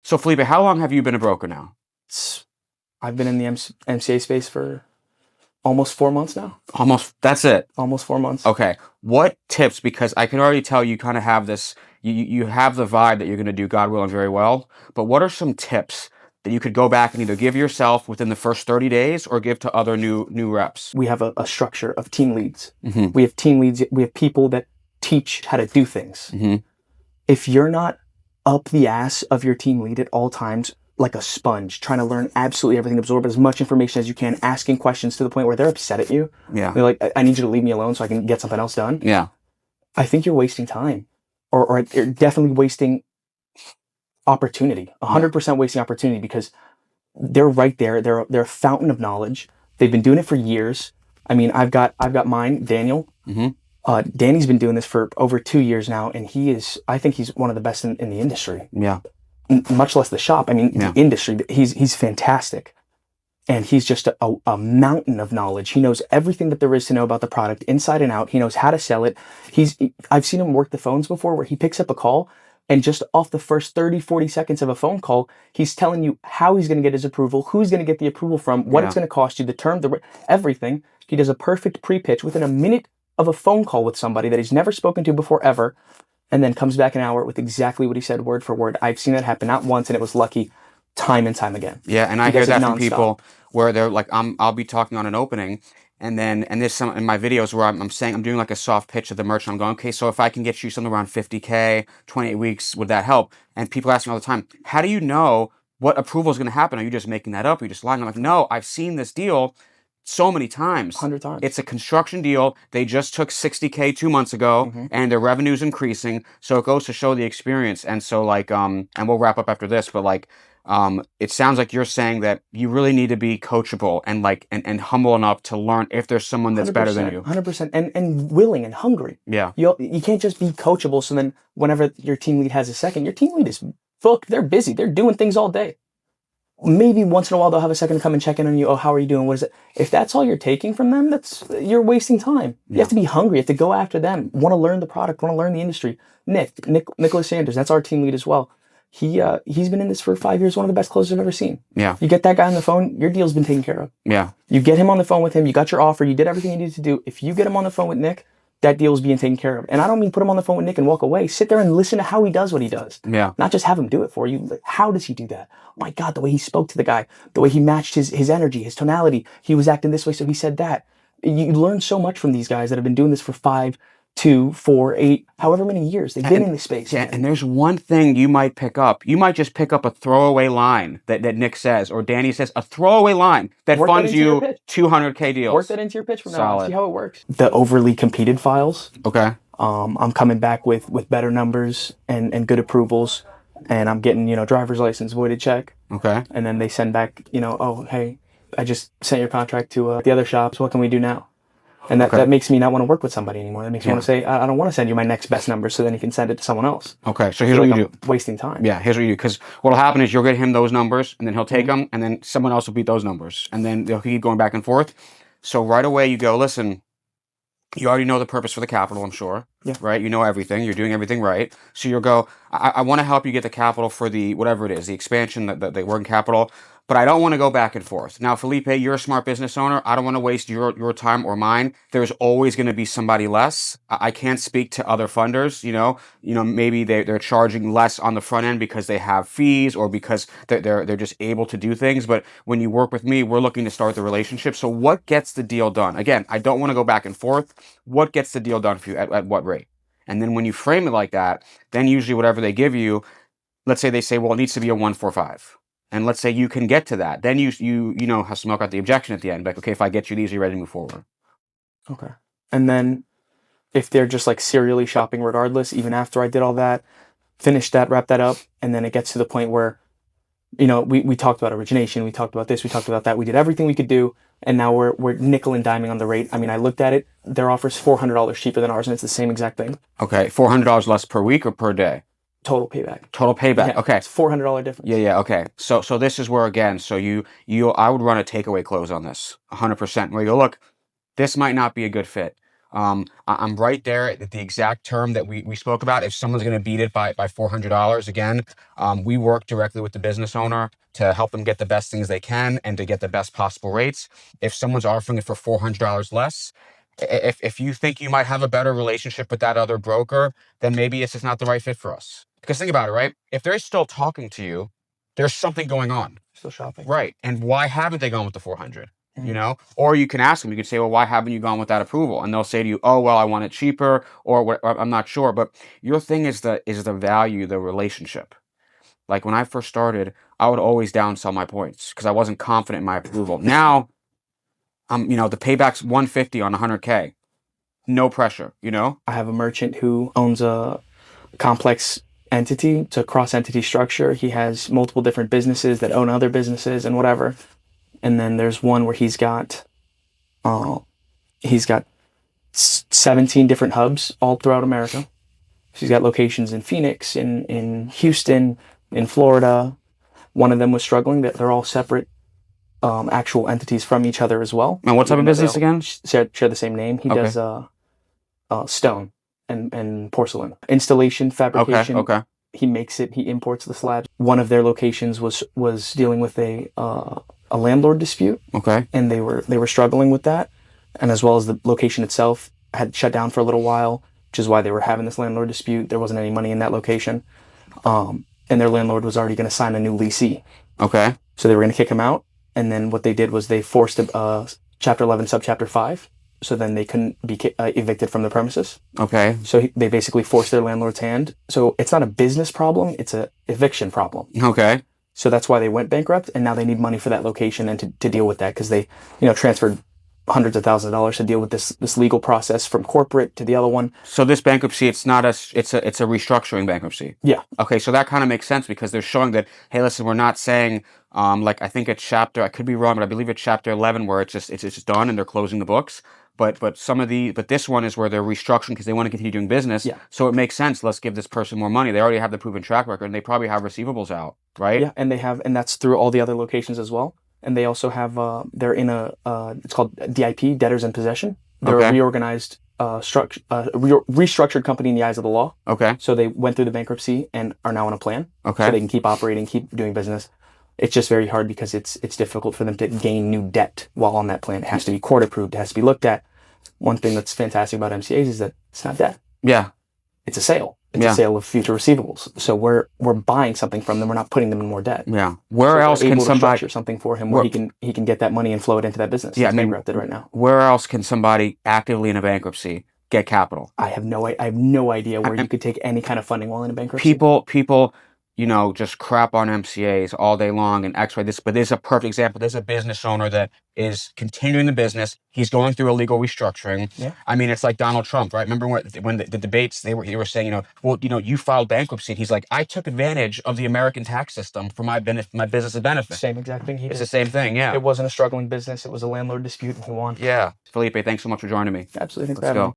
So Felipe, how long have you been a broker now? I've been in the MCA space for almost 4 months now. That's it. Almost 4 months. Okay. What tips, because I can already tell you kind of have this, you have the vibe that you're going to do, God willing, very well. But what are some tips that you could go back and either give yourself within the first 30 days or give to other new reps? We have a structure of team leads. Mm-hmm. We have team leads. We have people that teach how to do things. Mm-hmm. If you're not up the ass of your team lead at all times, like a sponge, trying to learn absolutely everything, absorb as much information as you can, asking questions to the point where they're upset at you. Yeah. They're like, I need you to leave me alone so I can get something else done. Yeah. I think you're wasting time, or you're definitely wasting opportunity. 100% wasting opportunity, because they're right there. They're a fountain of knowledge. They've been doing it for years. I mean, I've got mine, Daniel. Mm-hmm. Danny's been doing this for over 2 years now, and I think he's one of the best in the industry. Yeah. Much less the shop. I mean, the industry. He's fantastic. And he's just a mountain of knowledge. He knows everything that there is to know about the product inside and out. He knows how to sell it. I've seen him work the phones before, where he picks up a call and just off the first 30, 40 seconds of a phone call, he's telling you how he's going to get his approval, who he's going to get the approval from, what it's going to cost you, the term, everything. He does a perfect pre-pitch within a minute of a phone call with somebody that he's never spoken to before ever, and then comes back an hour with exactly what he said, word for word. I've seen that happen not once, and it was lucky, time and time again. Yeah, and I hear that from people where they're like, I'll be talking on an opening, and there's some in my videos where I'm saying, I'm doing like a soft pitch of the merch, and I'm going, okay, so if I can get you something around 50K, 28 weeks, would that help? And people ask me all the time, how do you know what approval is going to happen? Are you just making that up? Are you just lying? I'm like, no, I've seen this deal so many times. 100 times. It's a construction deal. They just took 60K 2 months ago, and their revenue's increasing. So it goes to show the experience. And so like, and we'll wrap up after this, but like, it sounds like you're saying that you really need to be coachable and like, and humble enough to learn if there's someone that's better than you. 100%. And willing and hungry. Yeah. You can't just be coachable. So then whenever your team lead has a second, your team lead is booked. They're busy. They're doing things all day. Maybe once in a while they'll have a second to come and check in on you. Oh, how are you doing? What is it? If that's all you're taking from them, you're wasting time. You have to be hungry. You have to go after them. Want to learn the product. Want to learn the industry. Nicholas Sanders, that's our team lead as well. He's been in this for 5 years. One of the best closers I've ever seen. Yeah. You get that guy on the phone, your deal's been taken care of. Yeah. You get him on the phone with him. You got your offer. You did everything you needed to do. If you get him on the phone with Nick, that deal's being taken care of. And I don't mean put him on the phone with Nick and walk away. Sit there and listen to how he does what he does. Yeah. Not just have him do it for you. Like, how does he do that? Oh my God, the way he spoke to the guy, the way he matched his energy, his tonality. He was acting this way, so he said that. You learn so much from these guys that have been doing this for 5, 2, 4, 8, however many years they've been in this space. Yeah, and there's one thing you might pick up. You might just pick up a throwaway line that Nick says or Danny says, a throwaway line that funds you 200K deals. Work that into your pitch from now on. See how it works. The overly competed files. Okay. I'm coming back with better numbers and good approvals, and I'm getting, driver's license voided check. Okay. And then they send back, oh, hey, I just sent your contract to the other shops. What can we do now? And that makes me not want to work with somebody anymore. That makes me want to say, I don't want to send you my next best number, so then you can send it to someone else. Okay, so here's what you do. Wasting time. Yeah, here's what you do. Because what'll happen is you'll get him those numbers, and then he'll take them, and then someone else will beat those numbers. And then they'll keep going back and forth. So right away you go, listen, you already know the purpose for the capital, I'm sure. Yeah. Right? You know everything. You're doing everything right. So you'll go, I want to help you get the capital for the, whatever it is, the expansion, the working capital. But I don't want to go back and forth. Now, Felipe, you're a smart business owner. I don't want to waste your time or mine. There's always going to be somebody less. I can't speak to other funders. Maybe they're charging less on the front end because they have fees or because they're just able to do things. But when you work with me, we're looking to start the relationship. So what gets the deal done? Again, I don't want to go back and forth. What gets the deal done for you at what rate? And then when you frame it like that, then usually whatever they give you, let's say they say, well, it needs to be a 145. And let's say you can get to that. Then you have to smoke out the objection at the end. Like, okay, if I get you these, are you ready to move forward? Okay. And then if they're just like serially shopping regardless, even after I did all that, finish that, wrap that up, and then it gets to the point where, we talked about origination, we talked about this, we talked about that, we did everything we could do, and now we're nickel and diming on the rate. I mean, I looked at it, their offer's $400 cheaper than ours, and it's the same exact thing. Okay, $400 less per week or per day? Total payback. Yeah, okay. It's $400 difference. Yeah, okay. So this is where, again, I would run a takeaway close on this, 100%, where you go, look, this might not be a good fit. I'm right there at the exact term that we spoke about. If someone's going to beat it by $400, again, we work directly with the business owner to help them get the best things they can and to get the best possible rates. If someone's offering it for $400 less, if you think you might have a better relationship with that other broker, then maybe it's just not the right fit for us. Because think about it, right? If they're still talking to you, there's something going on. Still shopping. Right. And why haven't they gone with the 400? You know, or you can ask them, you can say, well, why haven't you gone with that approval? And they'll say to you, oh, well, I want it cheaper, or what, I'm not sure. But your thing is the value, the relationship. Like when I first started, I would always downsell my points because I wasn't confident in my approval. Now, the payback's 150 on 100K. No pressure, I have a merchant who owns a complex entity. It's a cross-entity structure. He has multiple different businesses that own other businesses and whatever. And then there's one where he's got 17 different hubs all throughout America. So he's got locations in Phoenix, in Houston, in Florida. One of them was struggling. That they're all separate actual entities from each other as well. And what type of business again? Share the same name. He does stone and porcelain. Installation, fabrication. Okay. He makes it. He imports the slabs. One of their locations was dealing with a landlord dispute. Okay. And they were struggling with that, and as well as the location itself had shut down for a little while, which is why they were having this landlord dispute. There wasn't any money in that location, and their landlord was already going to sign a new leasee. Okay. So they were going to kick him out, and then what they did was they forced a Chapter 11, Subchapter 5. So then they couldn't be evicted from the premises. Okay. So they basically forced their landlord's hand. So it's not a business problem; it's a eviction problem. Okay. So that's why they went bankrupt, and now they need money for that location and to deal with that because they, transferred hundreds of thousands of dollars to deal with this legal process from corporate to the other one. So this bankruptcy, it's a restructuring bankruptcy. Yeah. Okay, so that kind of makes sense because they're showing that, hey, listen, we're not saying I think it's chapter, I could be wrong, but I believe it's chapter 11 where it's just done and they're closing the books. But this one is where they're restructuring because they want to continue doing business. Yeah. So it makes sense. Let's give this person more money. They already have the proven track record, and they probably have receivables out, right? Yeah, and that's through all the other locations as well. And they also have they're in it's called DIP, debtors in possession. They're a reorganized restructured company in the eyes of the law. Okay. So they went through the bankruptcy and are now on a plan. Okay. So they can keep operating, keep doing business. It's just very hard because it's difficult for them to gain new debt while on that plan. It has to be court approved. It has to be looked at. One thing that's fantastic about MCAs is that it's not debt. Yeah. It's a sale. It's a sale of future receivables. So we're buying something from them. We're not putting them in more debt. Yeah. Where else can somebody structure something for him where he can get that money and flow it into that business? Yeah, He's bankrupted right now. Where else can somebody actively in a bankruptcy get capital? I have no idea where you could take any kind of funding while in a bankruptcy. People, just crap on MCAs all day long and X, Y, this, but there's a perfect example. There's a business owner that is continuing the business. He's going through a legal restructuring. Yeah. I mean, it's like Donald Trump, right? Remember when the debates, they were saying, you filed bankruptcy. And he's like, I took advantage of the American tax system for my business's benefit. Same exact thing he did. It's the same thing, yeah. It wasn't a struggling business. It was a landlord dispute and he won. Yeah. Felipe, thanks so much for joining me. Absolutely. Thanks Let's for having go. me.